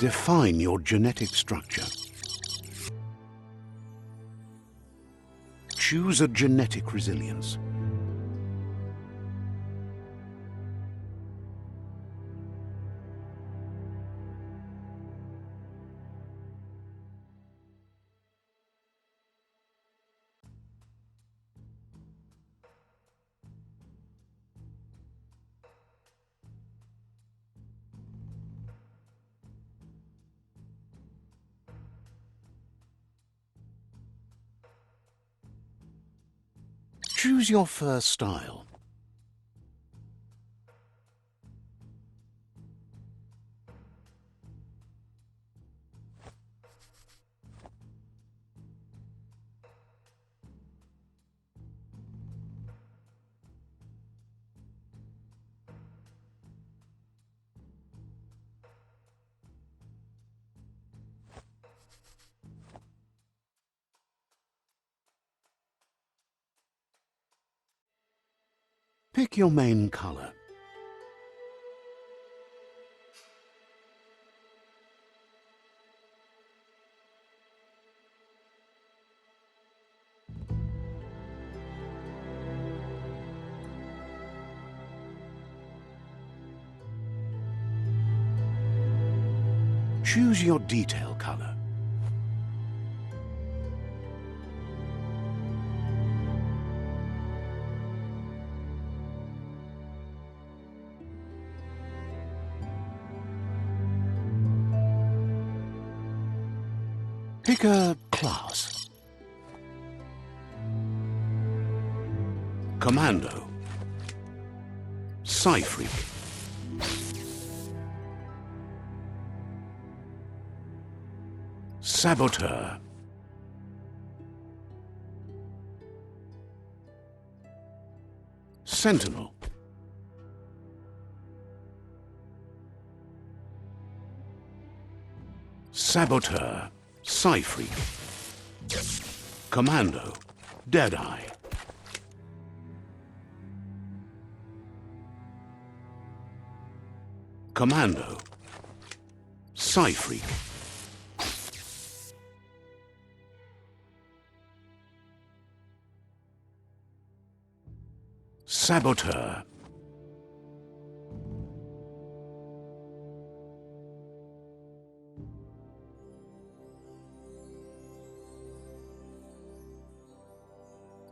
Define your genetic structure. Choose a genetic resilience. Choose your first style. Pick your main color. Choose your detail color. Pick a class. Commando. Psy-freak. Saboteur. Sentinel. Saboteur. Psy-freak. Commando. Deadeye. Commando. Psy-freak. Saboteur.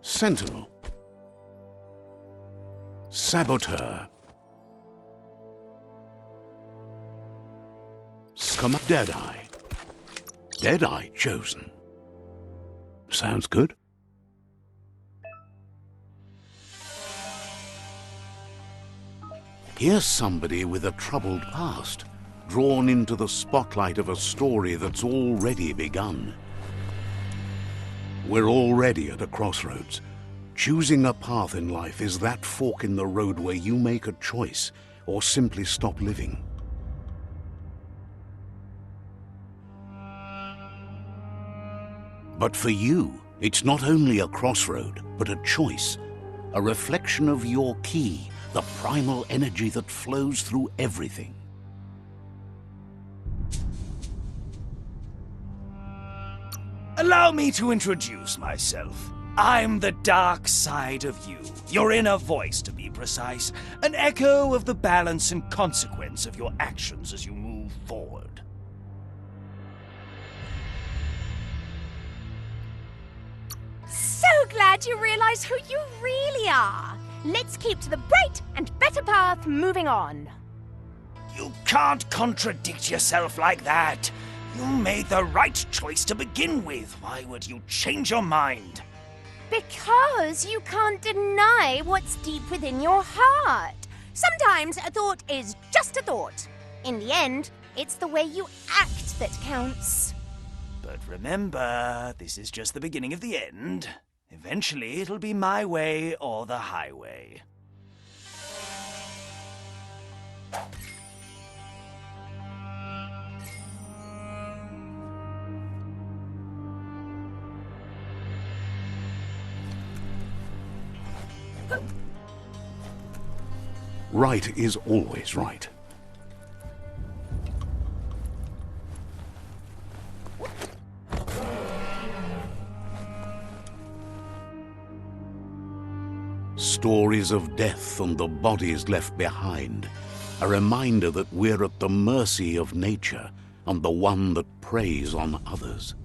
Sentinel. Saboteur. Deadeye. Deadeye chosen. Sounds good. Here's somebody with a troubled past, drawn into the spotlight of a story that's already begun. We're already at a crossroads. Choosing a path in life is that fork in the road where you make a choice or simply stop living. But for you, it's not only a crossroad, but a choice, a reflection of your key, the primal energy that flows through everything. Allow me to introduce myself. I'm the dark side of you, your inner voice to be precise, an echo of the balance and consequence of your actions as you move forward. So glad you realize who you really are. Let's keep to the bright and better path moving on. You can't contradict yourself like that. You made the right choice to begin with. Why would you change your mind? Because you can't deny what's deep within your heart. Sometimes a thought is just a thought. In the end, it's the way you act that counts. But remember, this is just the beginning of the end. Eventually, it'll be my way or the highway. Right is always right. stories of death and the bodies left behind, a reminder that we're at the mercy of nature and the one that preys on others.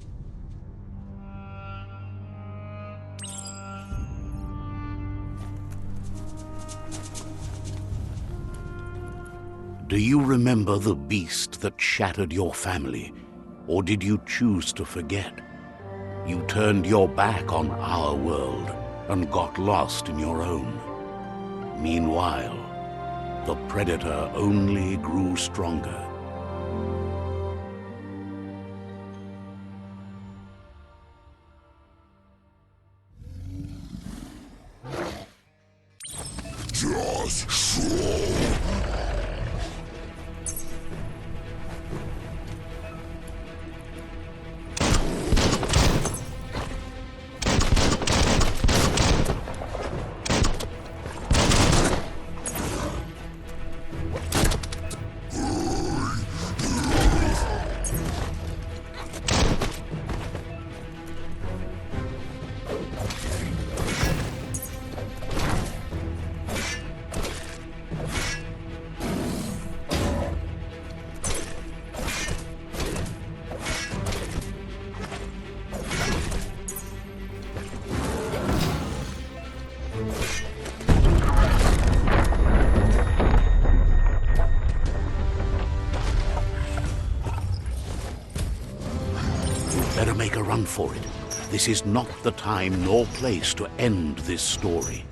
Do you remember the beast that shattered your family, or did you choose to forget? You turned your back on our world and got lost in your own. Meanwhile, the predator only grew stronger. Just so. Better make a run for it. This is not the time nor place to end this story.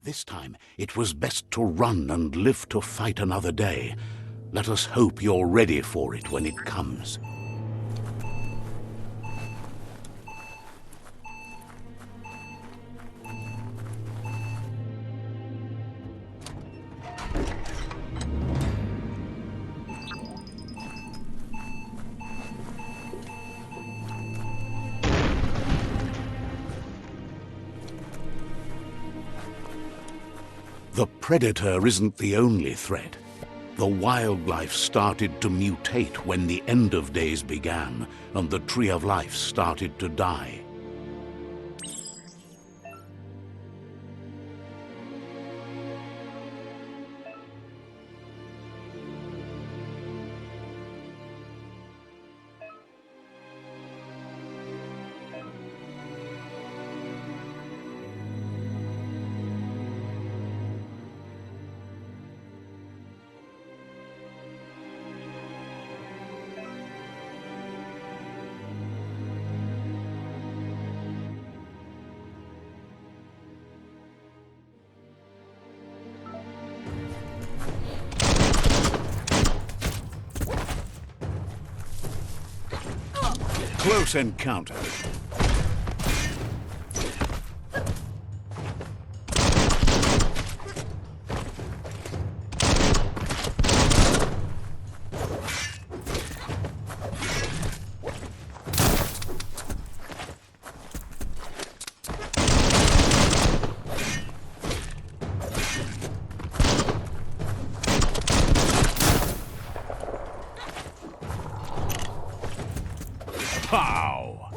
This time, it was best to run and live to fight another day. Let us hope you're ready for it when it comes. The predator isn't the only threat. The wildlife started to mutate when the end of days began, and the tree of life started to die. Close encounter. Pow!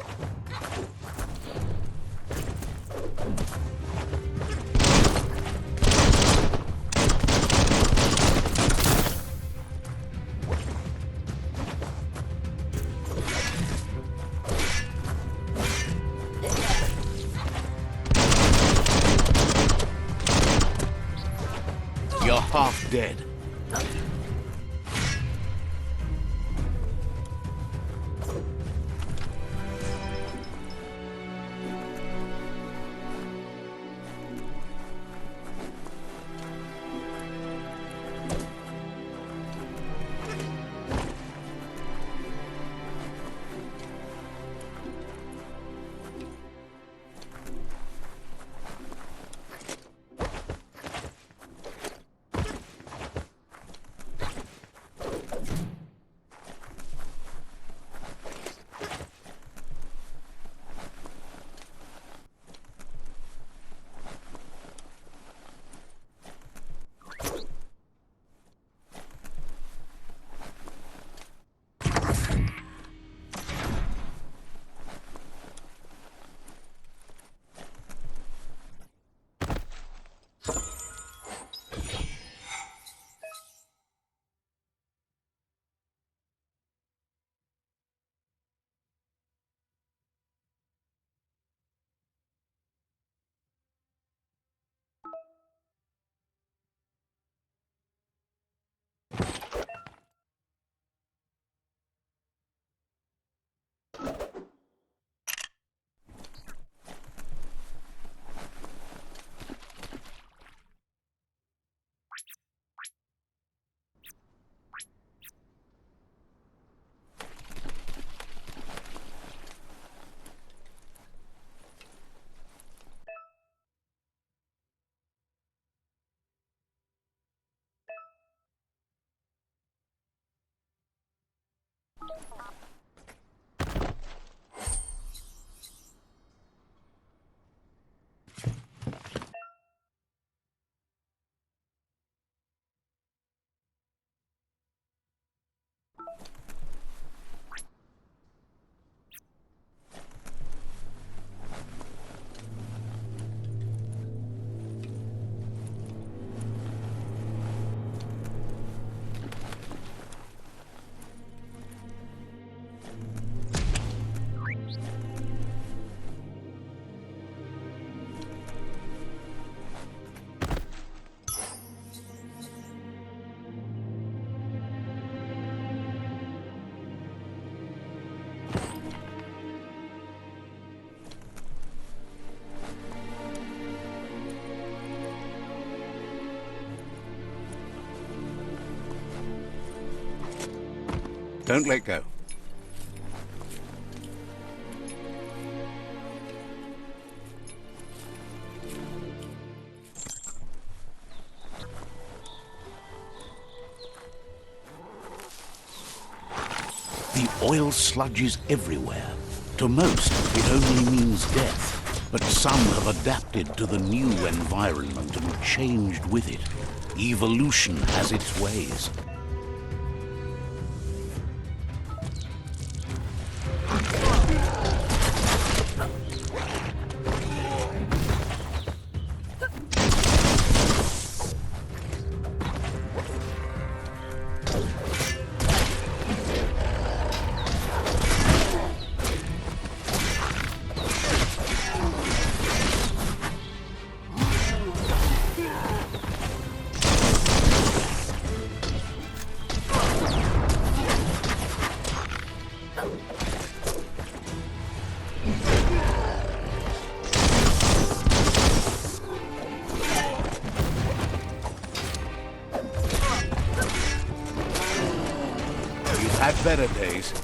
You're half dead. Don't let go. The oil sludges everywhere. To most, it only means death. But some have adapted to the new environment and changed with it. Evolution has its ways. Had better days.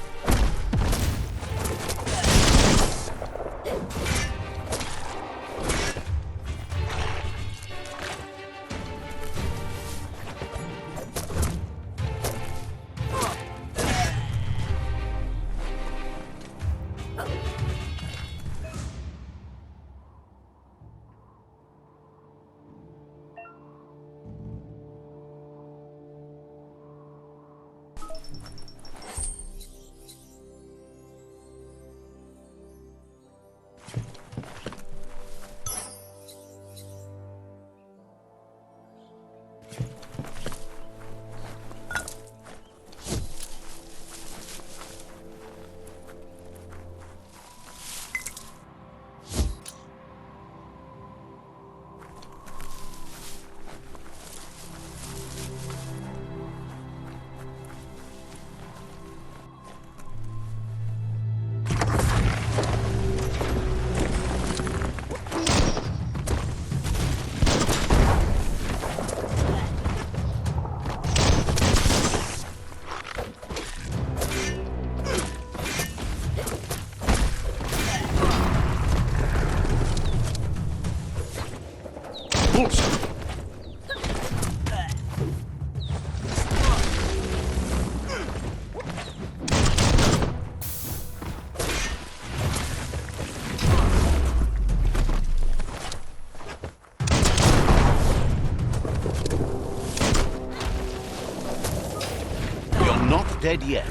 You're not dead yet.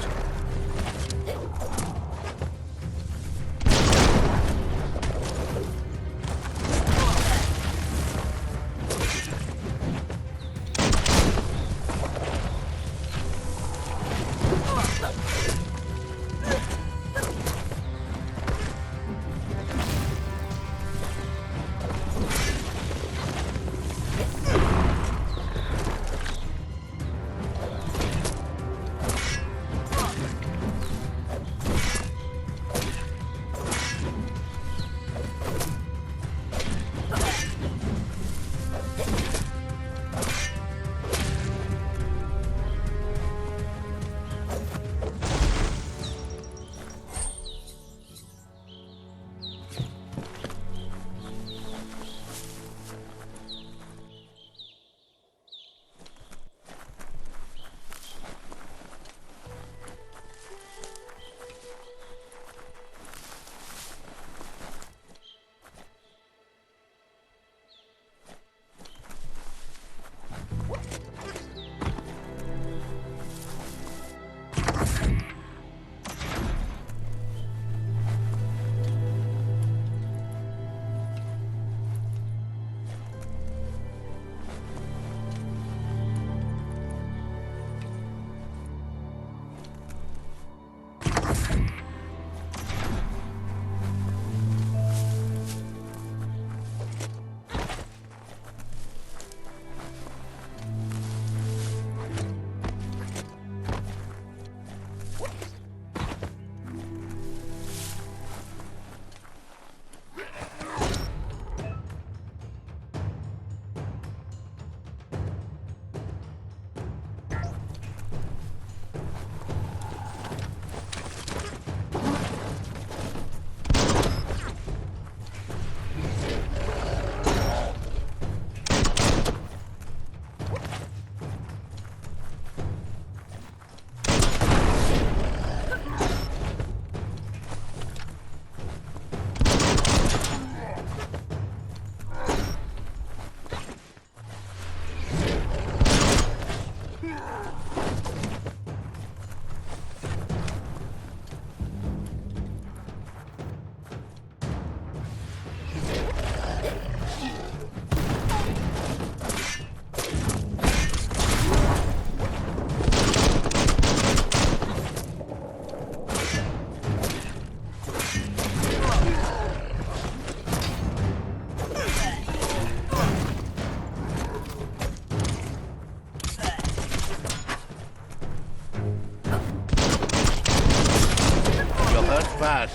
fat.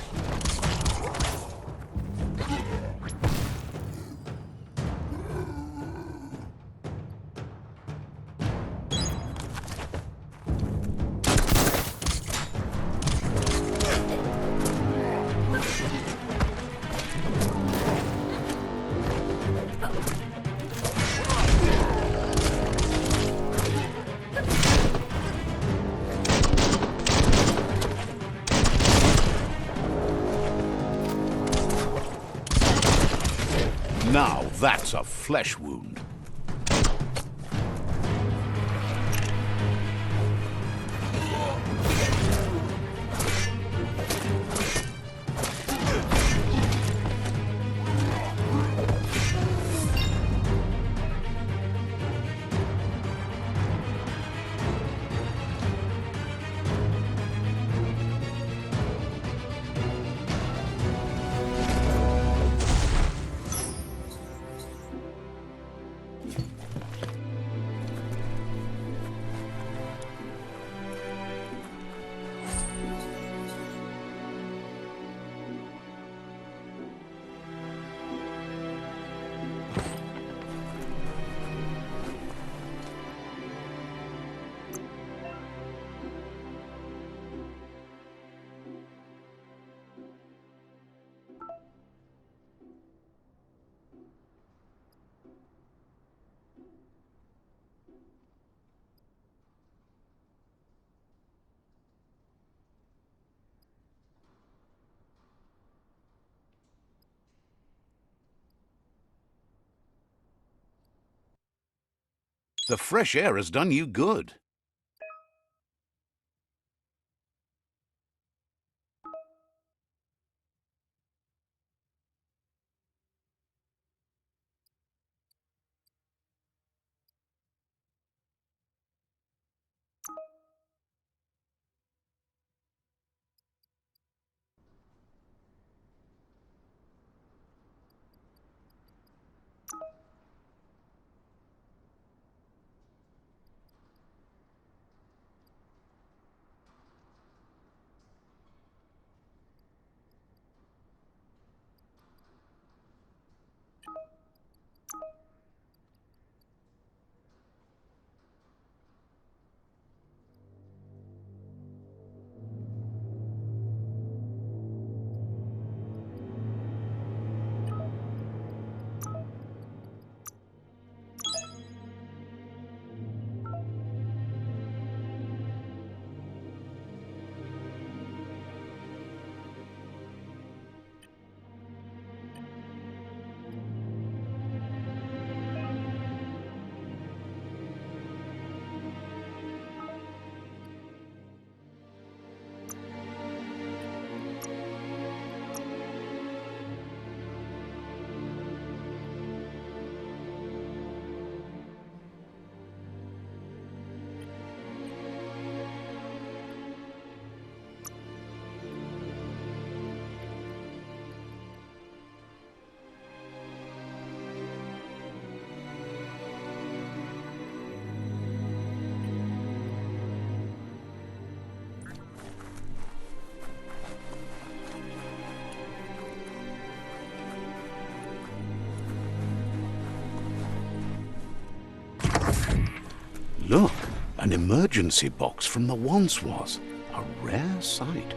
Now that's a flesh wound. The fresh air has done you good. Look, an emergency box from the once was. A rare sight.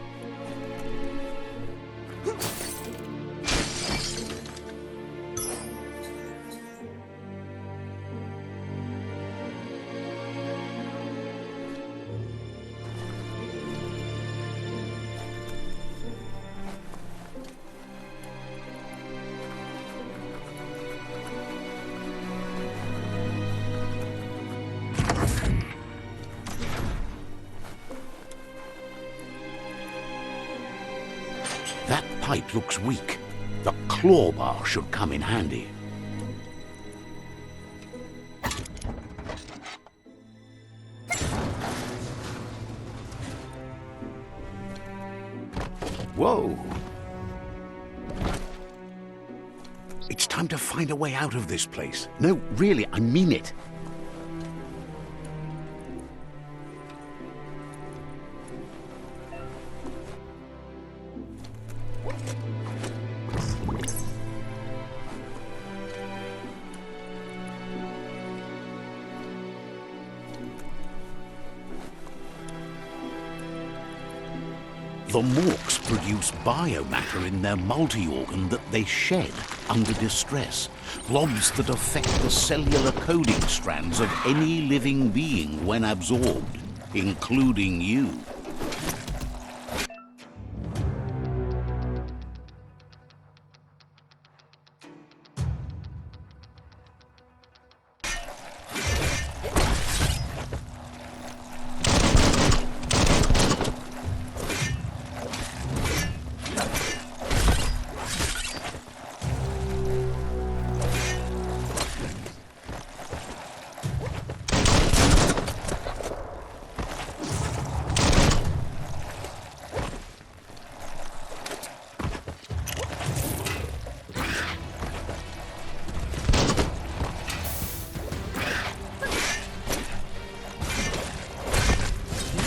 That pipe looks weak. The claw bar should come in handy. Whoa! It's time to find a way out of this place. No, really, I mean it. The Morks produce biomatter in their multi-organ that they shed under distress. Blobs that affect the cellular coding strands of any living being when absorbed, including you.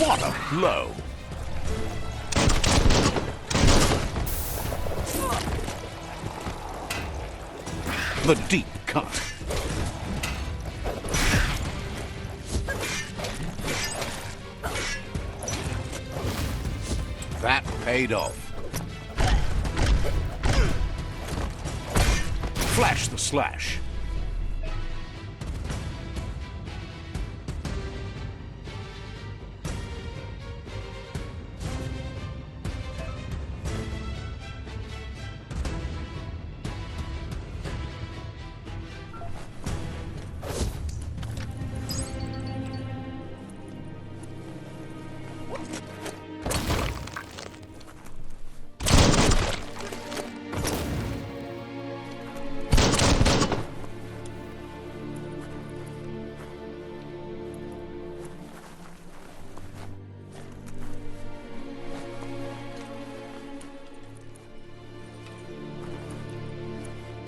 What a blow! The deep cut. That paid off. Flash the slash.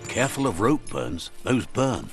Careful of rope burns. Those burn.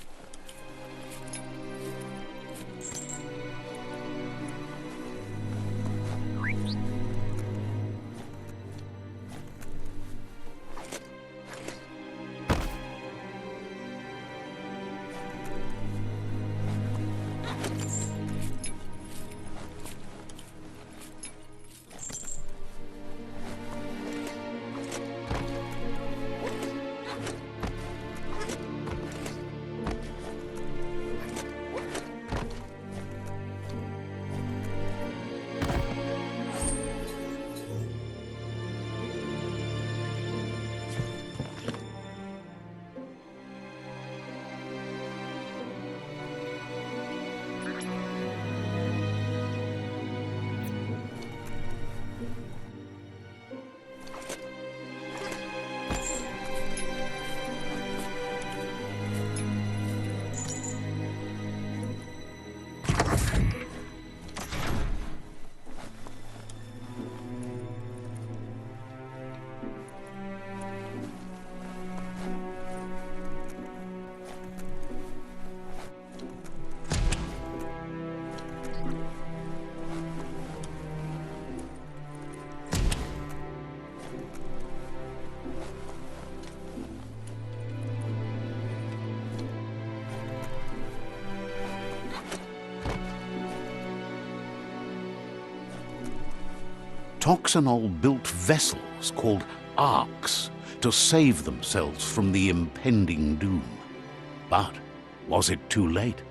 Toxanol built vessels called arks to save themselves from the impending doom. But was it too late?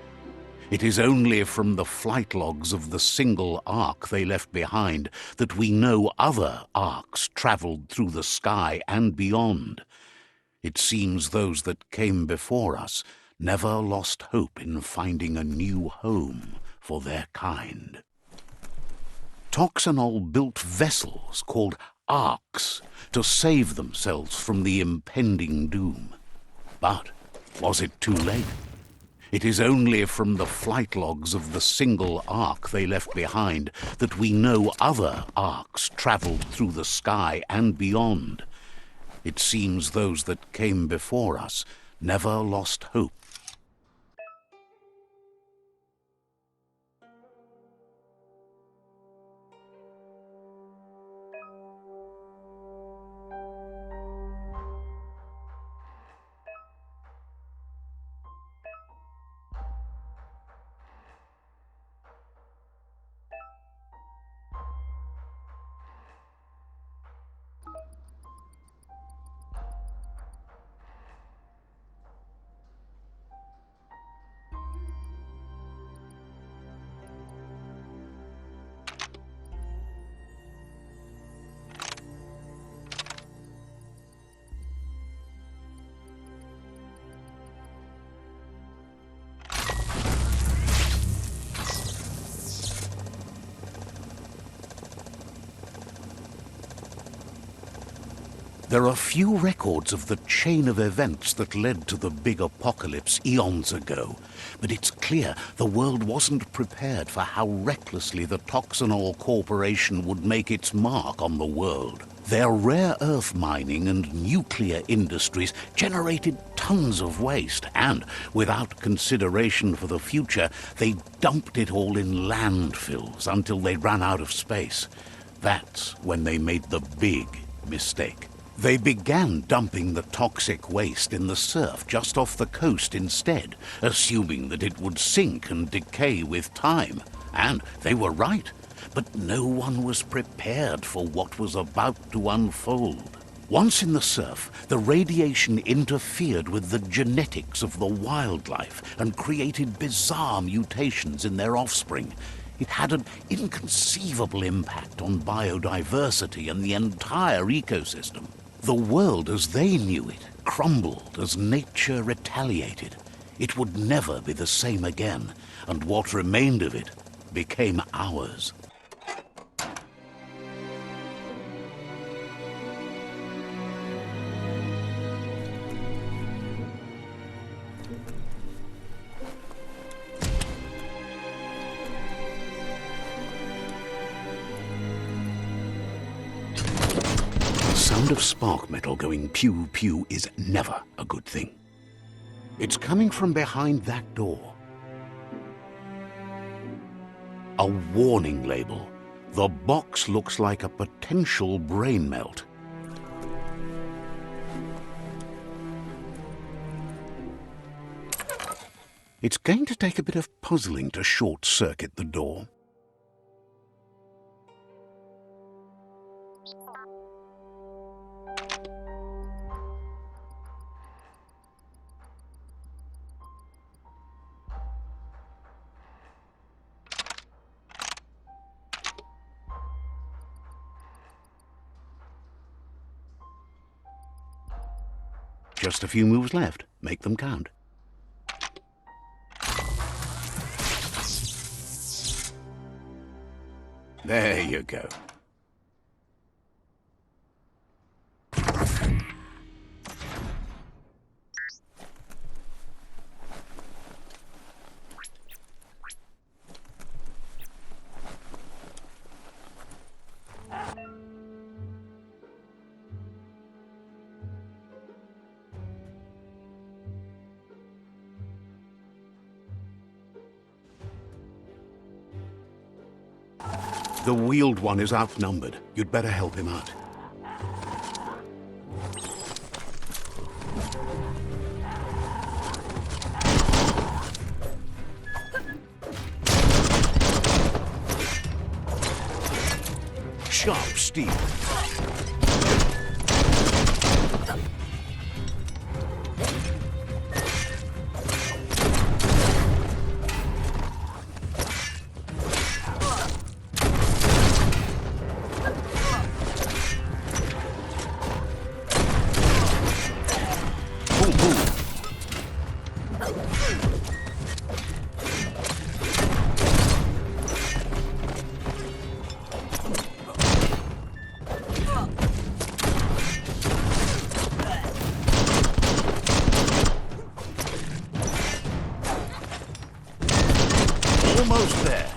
It is only from the flight logs of the single ark they left behind that we know other arks traveled through the sky and beyond. It seems those that came before us never lost hope in finding a new home for their kind. Toxanol built vessels called arks to save themselves from the impending doom. But was it too late? It is only from the flight logs of the single ark they left behind that we know other arks traveled through the sky and beyond. It seems those that came before us never lost hope. There are few records of the chain of events that led to the big apocalypse eons ago, but it's clear the world wasn't prepared for how recklessly the Toxanol Corporation would make its mark on the world. Their rare earth mining and nuclear industries generated tons of waste, and without consideration for the future, they dumped it all in landfills until they ran out of space. That's when they made the big mistake. They began dumping the toxic waste in the surf just off the coast instead, assuming that it would sink and decay with time. And they were right. But no one was prepared for what was about to unfold. Once in the surf, the radiation interfered with the genetics of the wildlife and created bizarre mutations in their offspring. It had an inconceivable impact on biodiversity and the entire ecosystem. The world as they knew it crumbled as nature retaliated. It would never be the same again, and what remained of it became ours. The sound of spark metal going pew-pew is never a good thing. It's coming from behind that door. A warning label. The box looks like a potential brain melt. It's going to take a bit of puzzling to short-circuit the door. Just a few moves left. Make them count. There you go. The wheeled one is outnumbered. You'd better help him out. Sharp steel. Almost there.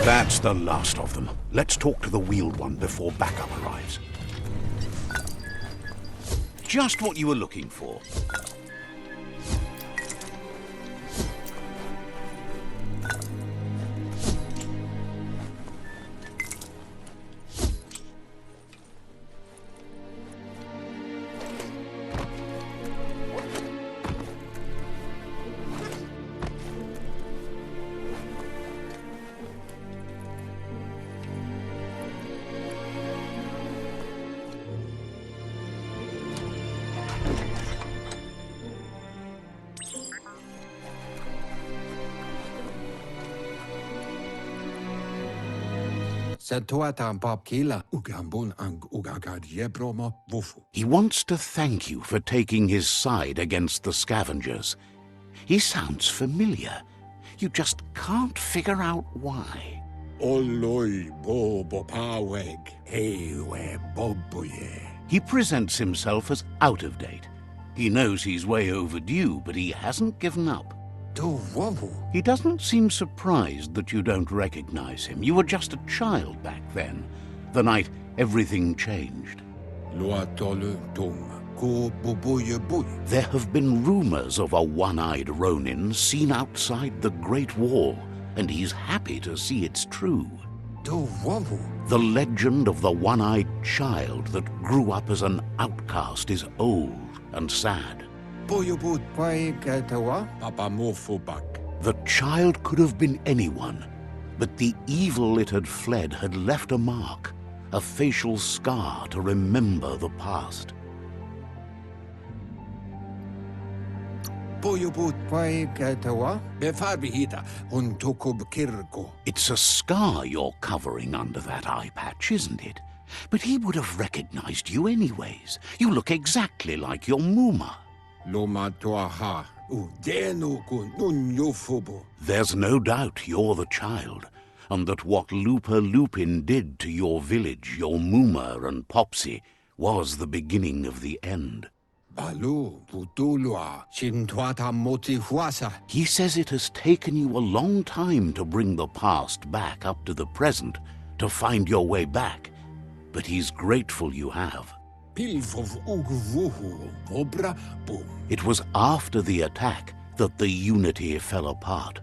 That's the last of them. Let's talk to the wheeled one before backup arrives. Just what you were looking for. Satuatan pop kila ugambun ang ugagad promo wufu. He wants to thank you for taking his side against the scavengers. He sounds familiar. You just can't figure out why. Oloi bobo paweg ewe boboye. He presents himself as out of date. He knows he's way overdue, but he hasn't given up. Do wawu. He doesn't seem surprised that you don't recognize him. You were just a child back then, the night everything changed. Lua tolu tum ko boboye boy. There have been rumors of a one-eyed Ronin seen outside the Great Wall, and he's happy to see it's true. Do wawu. The legend of the one-eyed child that grew up as an outcast is old and sad. Boyobut pai gatawa papa mofu bak. The child could have been anyone, but the evil it had fled had left a mark, a facial scar to remember the past. Boyobut pai gatawa befarbihita untokub kirko. It's a scar you're covering under that eye patch, isn't it? But he would have recognized you anyways. You look exactly like your Muma. Loma toaha udenu kun unyofubo. There's no doubt you're the child, and that what Lupa Lupin did to your village, your Muma and Popsy, was the beginning of the end. Balu putulua shintuata moti huasa. He says it has taken you a long time to bring the past back up to the present, to find your way back, but he's grateful you have. Pilfov ugvuhu vobra boom. It was after the attack that the unity fell apart.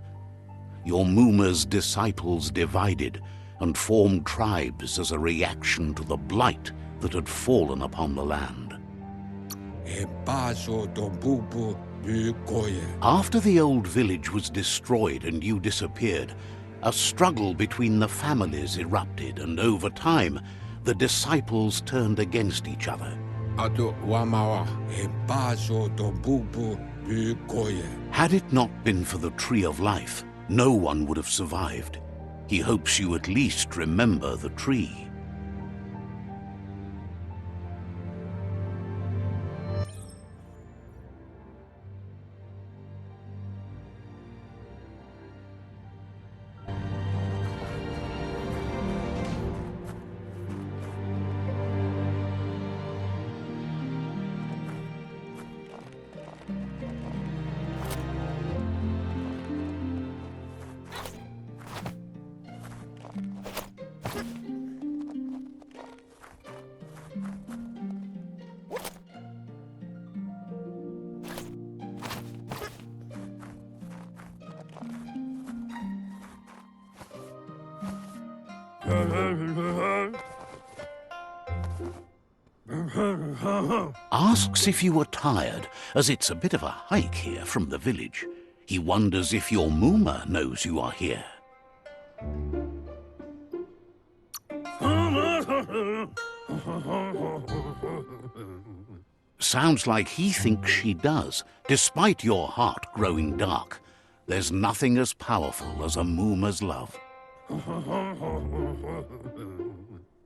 Your Muma's disciples divided and formed tribes as a reaction to the blight that had fallen upon the land. E baso do bubu bukoye. After the old village was destroyed and you disappeared, a struggle between the families erupted, and over time, the disciples turned against each other. Ato wamawa e baso do bubu bukoye. Had it not been for the Tree of Life, no one would have survived. He hopes you at least remember the tree. Asks if you were tired, as it's a bit of a hike here from the village. He wonders if your Muma knows you are here. Sounds like he thinks she does, despite your heart growing dark. There's nothing as powerful as a Muma's love.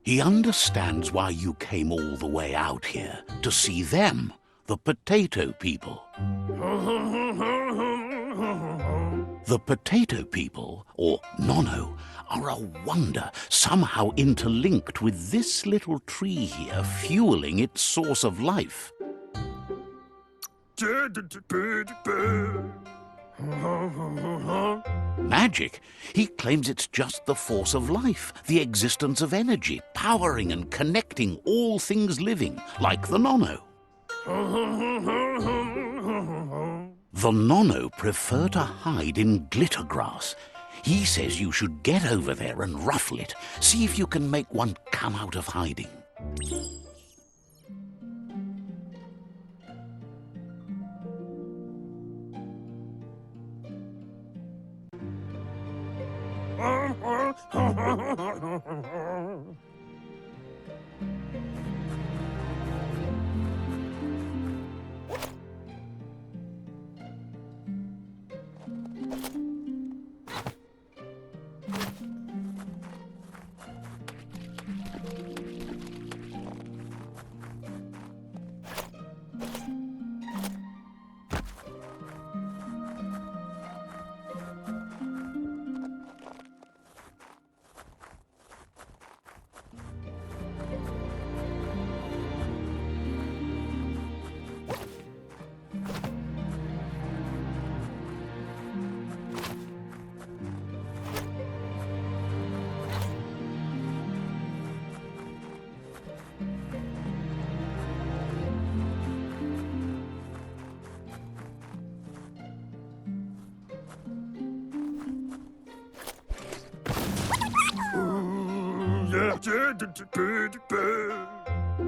He understands why you came all the way out here, to see them, the potato people. The potato people, or Nono, are a wonder, somehow interlinked with this little tree here, fueling its source of life. Magic? He claims it's just the force of life, the existence of energy, powering and connecting all things living, like the Nono. The Nono prefer to hide in glitter grass. He says you should get over there and ruffle it. See if you can make one come out of hiding.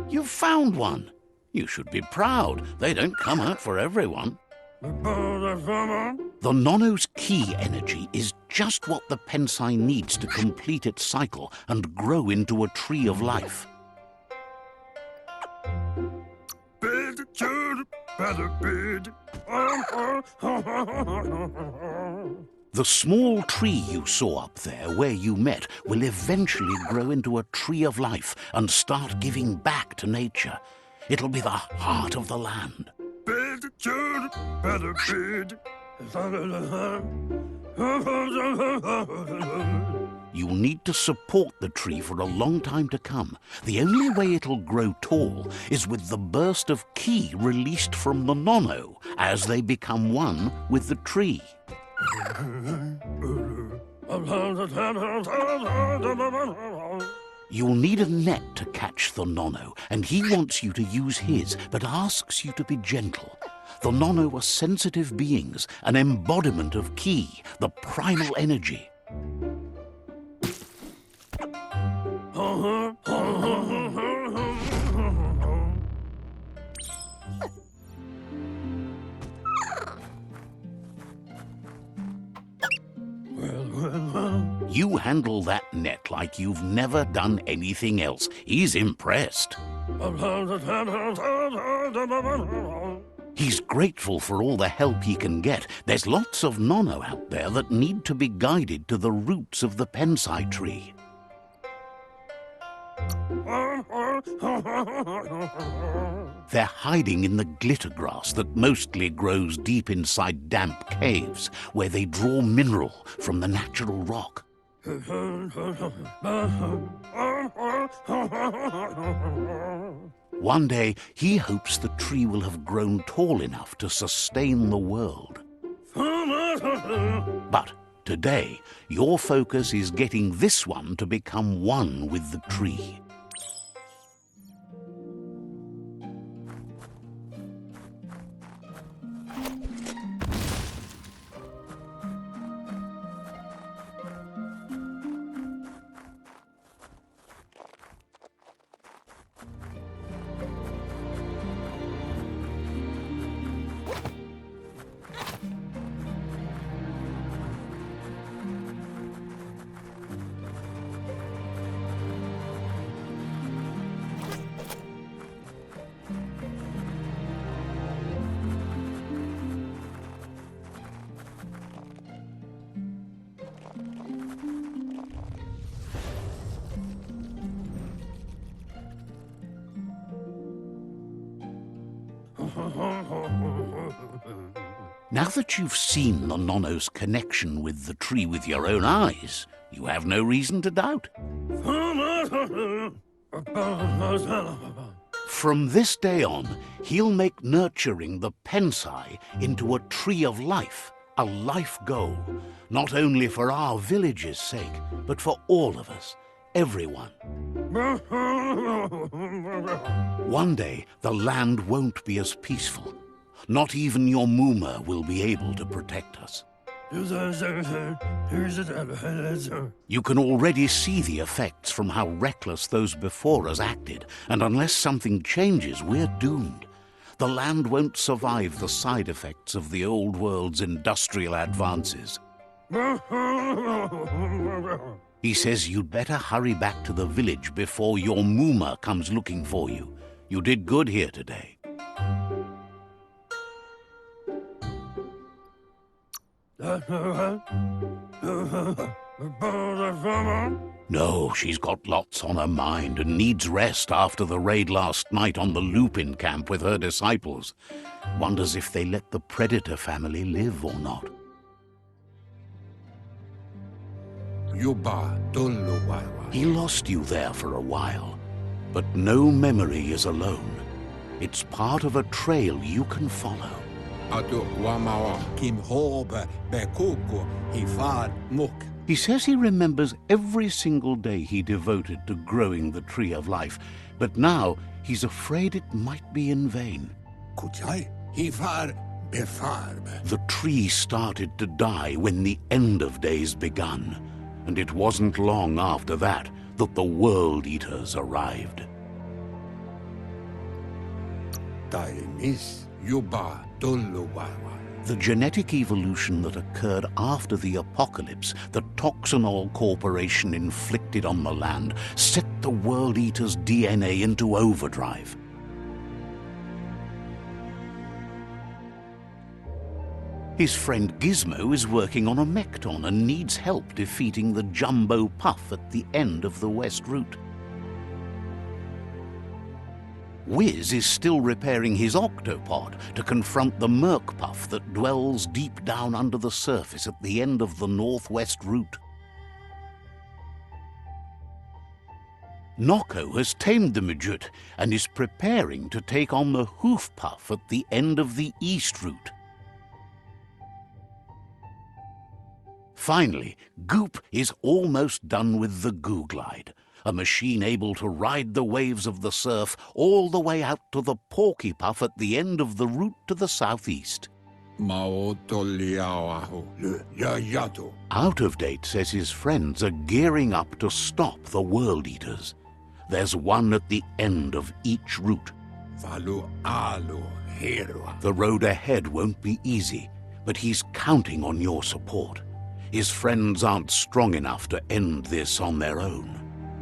You've found one. You should be proud. They don't come out for everyone. The nono's key energy is just what the pensai needs to complete its cycle and grow into a tree of life. The small tree you saw up there where you met will eventually grow into a tree of life and start giving back to nature. It'll be the heart of the land. You'll need to support the tree for a long time to come. The only way it'll grow tall is with the burst of ki released from the nono as they become one with the tree. You'll need a net to catch the nono, and he wants you to use his, but asks you to be gentle. The nono are sensitive beings, an embodiment of ki, the primal energy. You handle that net like you've never done anything else. He's impressed. He's grateful for all the help he can get. There's lots of nono out there that need to be guided to the roots of the pensai tree. They're hiding in the glitter grass that mostly grows deep inside damp caves, where they draw mineral from the natural rock. One day, he hopes the tree will have grown tall enough to sustain the world. But today, your focus is getting this one to become one with the tree. Now that you've seen the nono's connection with the tree with your own eyes, you have no reason to doubt. From this day on, he'll make nurturing the pensai into a tree of life, a life goal, not only for our village's sake, but for all of us, everyone. One day, the land won't be as peaceful. Not even your Muma will be able to protect us. You can already see the effects from how reckless those before us acted, and unless something changes, we're doomed. The land won't survive the side effects of the old world's industrial advances. He says you'd better hurry back to the village before your Muma comes looking for you. You did good here today. No, she's got lots on her mind and needs rest after the raid last night on the Lupin camp with her disciples. Wonders if they let the Predator family live or not. He lost you there for a while, but no memory is alone. It's part of a trail you can follow. He says he remembers every single day he devoted to growing the tree of life, but now he's afraid it might be in vain. The tree started to die when the end of days begun, and it wasn't long after that that the World Eaters arrived. Taimis yuba doluwawa. The genetic evolution that occurred after the apocalypse the Toxanol Corporation inflicted on the land set the World Eater's DNA into overdrive. His friend Gizmo is working on a Mekton and needs help defeating the Jumbo Puff at the end of the West Route. Wiz is still repairing his octopod to confront the Merc Puff that dwells deep down under the surface at the end of the Northwest Route. Nocco has tamed the Midget and is preparing to take on the Hoof Puff at the end of the East Route. Finally, Goop is almost done with the Googlide, a machine able to ride the waves of the surf all the way out to the Porky Puff at the end of the route to the southeast. Maotoliawahu le yayato. Out of Date says his friends are gearing up to stop the World Eaters. There's one at the end of each route. Falu alu hero. The road ahead won't be easy, but he's counting on your support. His friends aren't strong enough to end this on their own.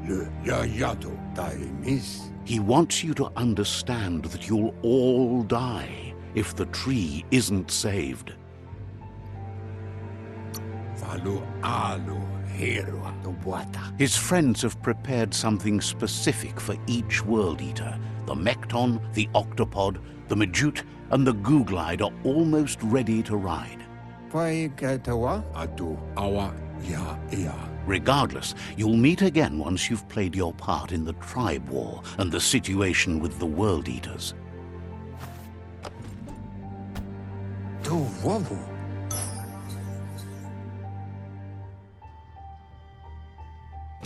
Le yayato taimis. He wants you to understand that you'll all die if the tree isn't saved. Falu alu hero the water. His friends have prepared something specific for each World Eater. The Mekton, the Octopod, the Majute, and the Googlide are almost ready to ride. Pai katawa atu awa ya ya. Regardless, you'll meet again once you've played your part in the tribe war and the situation with the World Eaters. Tu wavu.